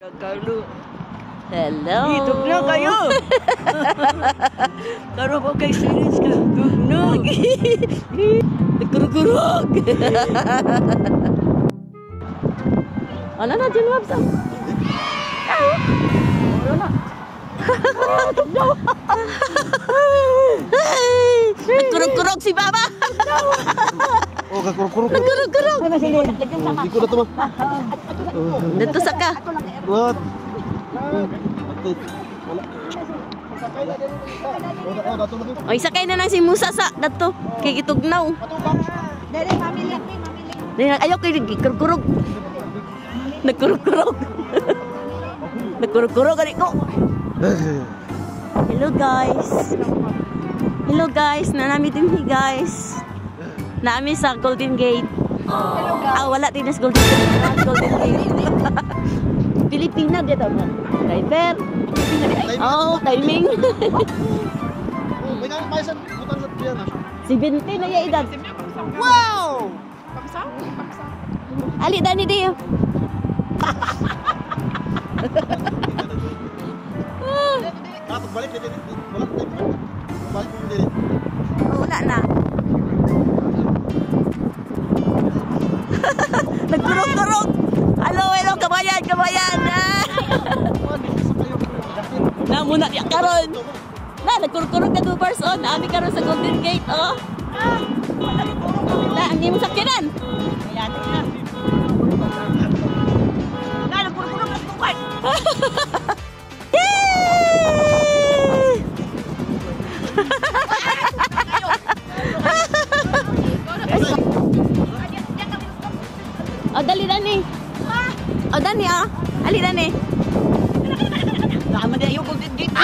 Carlo. Hello. Itog na kayo. Karo po kay Siris ka. Tugnog. Nagkurugurog. Ano na, Jun Wabs? Ano na? Nagkurug-kurug si Baba. Oh, kakurug-kurug. Nagkurug-kurug. Hindi ko na ito, ma. Dito sa ka. What? Oy, sakay na lang si Musa sa dato. Kay Itugnaw. Dari pamilya ni, pamilya. Ayaw kay kurug-kurug. Nagkurug-kurug. Nagkurug-kurug ani ko. Hello guys. Hello guys, nanami din guys. Naami sa Golden Gate. Wala din sa Golden Gate. Golden Gate. Pilipina dia tau na. Driver. Oh, timing. May maisan butang sa piyan na. 17 na ya edad. Wow! Ali Dani dia. Dapat balik dia. Balik dia. Wala na. Nagkurog-kurog. Hello, kabayan, kabayan. Na muna ya karon. Na nagkurog-kurog ka 2 person. Ami karon sa Golden Gate, oh. Na ang imong sakyanan. Ayan na. Na nagkurugurog ang tuwan. Oh, dali Dani. Oh, Dani ah. Ali Dani. Naman din yung Golden Gate.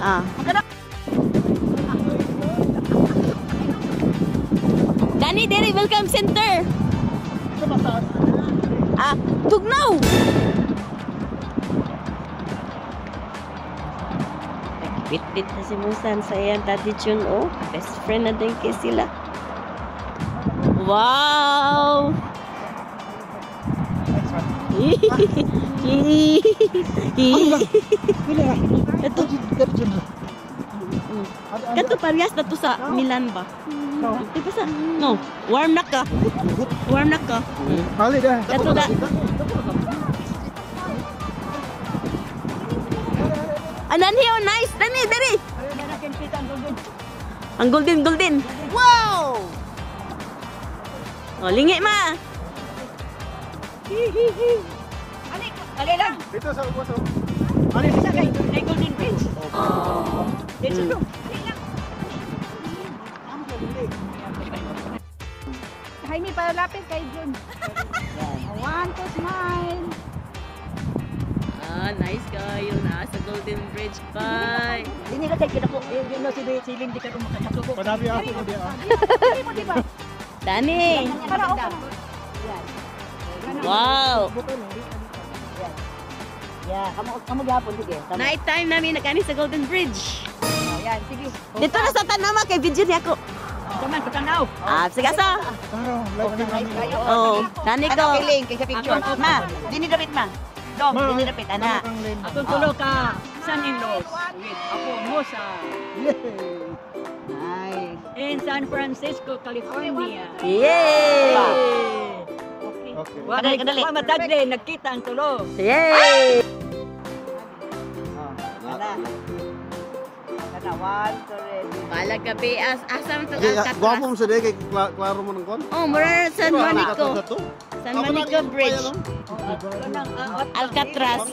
Ah. Dani, Dere, welcome center. Ah, Tugnaw. Bit-bit na si Musan sa yan, Daddy Jun, oh. Best friend na din kay sila. Wow! Ito. Kato parehas na to sa Milan ba? Di ba sa? No, warm na ka. Warm na ka. Balik dah. Kato da. Anan hiyo, nice. Dani, dali. Ang golden, golden. Wow! Oh, lingi ma. Ali lang. Dito sa uwas. Ali sa kay Golden Bridge. Dito lang. Jaime, palapit kay Jun. Want to smile. Ah, nice kayo na sa Golden Bridge. Bye. Hindi ka tayo kinako. Yun na si Lindy ka makakasuko. Padabi ako mo dia. Hindi mo, di ba? Dani. Para ako. Wow. Yeah, kamu gihapon sige. Night time namin nagkani sa Golden Bridge. Yan, sige. Dito na sa Tanama kay video niya ko. Kaman patanaw. Ah, sige sa. Oh, kani ko. Piling kay sa picture. Ma, dini dapat ma. Dom, dini dapat ana. Atong tulo ka son-in-laws with ako mo sa Nice. In San Francisco, California. Yay! Okay. Kadali. Wa matagli nagkita ang tulo. Yay! Kana one ready. Balag kape asam to Gwapo mo Alcatraz. sa day kay klaro mo ng kon. Oh, mura San Manico. San Manico Bridge. Alcatraz.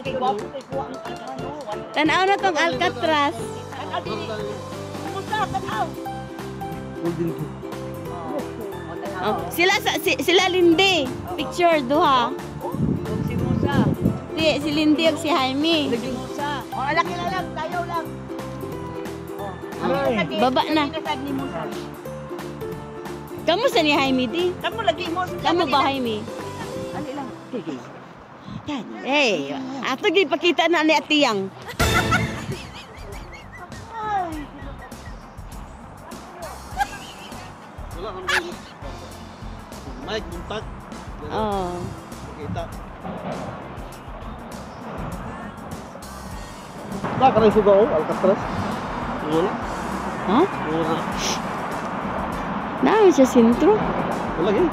Tanaw na tong Alcatraz. Oh, sila Lindy. Picture duha. Si Musa. Si Lindy ug si Jaime. Si Musa. Oh, laki na lang, tayo lang. Baba na. Kamu sa ni Jaime di? Kamu lagi mo. Kamu ba Jaime? Ali lang. Yan. Hey, ato gipakita na ni Atiyang. Wala kang kayo. Mic, buntag. Oh. Kita. Nah, karena suka Alcatraz. Wala. Ha? Wala. Namin sa sentro. Wala lagi.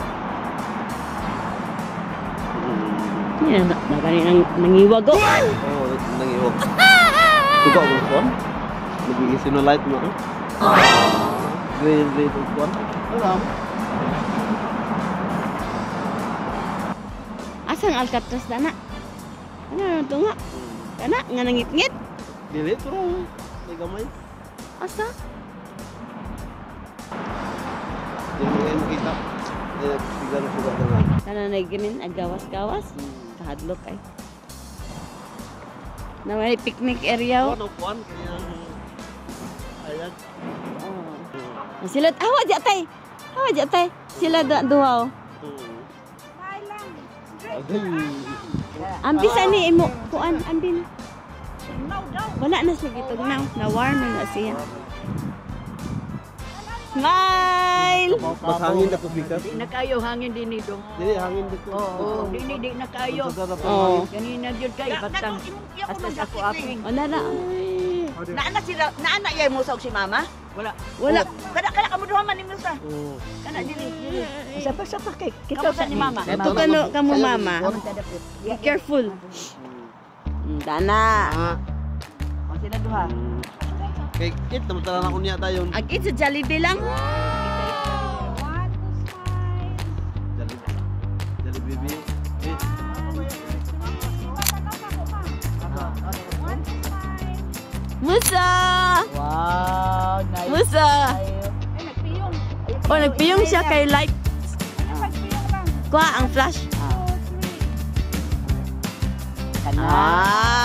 Yan na kaninang nangiwag oh. Oh, nangiwag. Suka ko kon. Nagiging sinulite mo. Grade kon. Alam. Asang Alcatraz dana? Ano to nga? Kana nga nangit-ngit. Dili pero may gamay. Asa? Di mo yan makita. Siguro suka na. Kana naginin agawas-gawas. Kahadlok ay. Na may picnic area oh. Ano kuan kaya ayan. Oh. Sila awa jatay. Awa jatay. Sila duha oh. Smile lang. Ambis ani imo kuan ambin. No, daw. Wala na siya gitugnaw. Na warm na siya. Smile! Mas hangin na bigas. Di na kayo hangin din ni dong. Dili hangin dito. Oo, di na kayo. Oh. Kanina gyud kay batang. Hasta ako aping. Wala na. Naana sila, naana yay mo sa si mama? Wala. Wala. Kada kamuduha man ni Musa. Oh. Kana dili. Sa pa kay kita sa ni mama. Ito kamo mama. Be careful. Dana. Ah. O sila duha. Kay kit naman tala na kunya tayo. Agit sa Jollibee lang. One to smile. Jadi bibi. One to smile. Musa! Wow, nice. Musa! Ay, nagpiyong. Oh, nagpiyong siya kay light. Ay, nagpiyong lang. Kuha ang flash. 2, 3. Kana. Ah!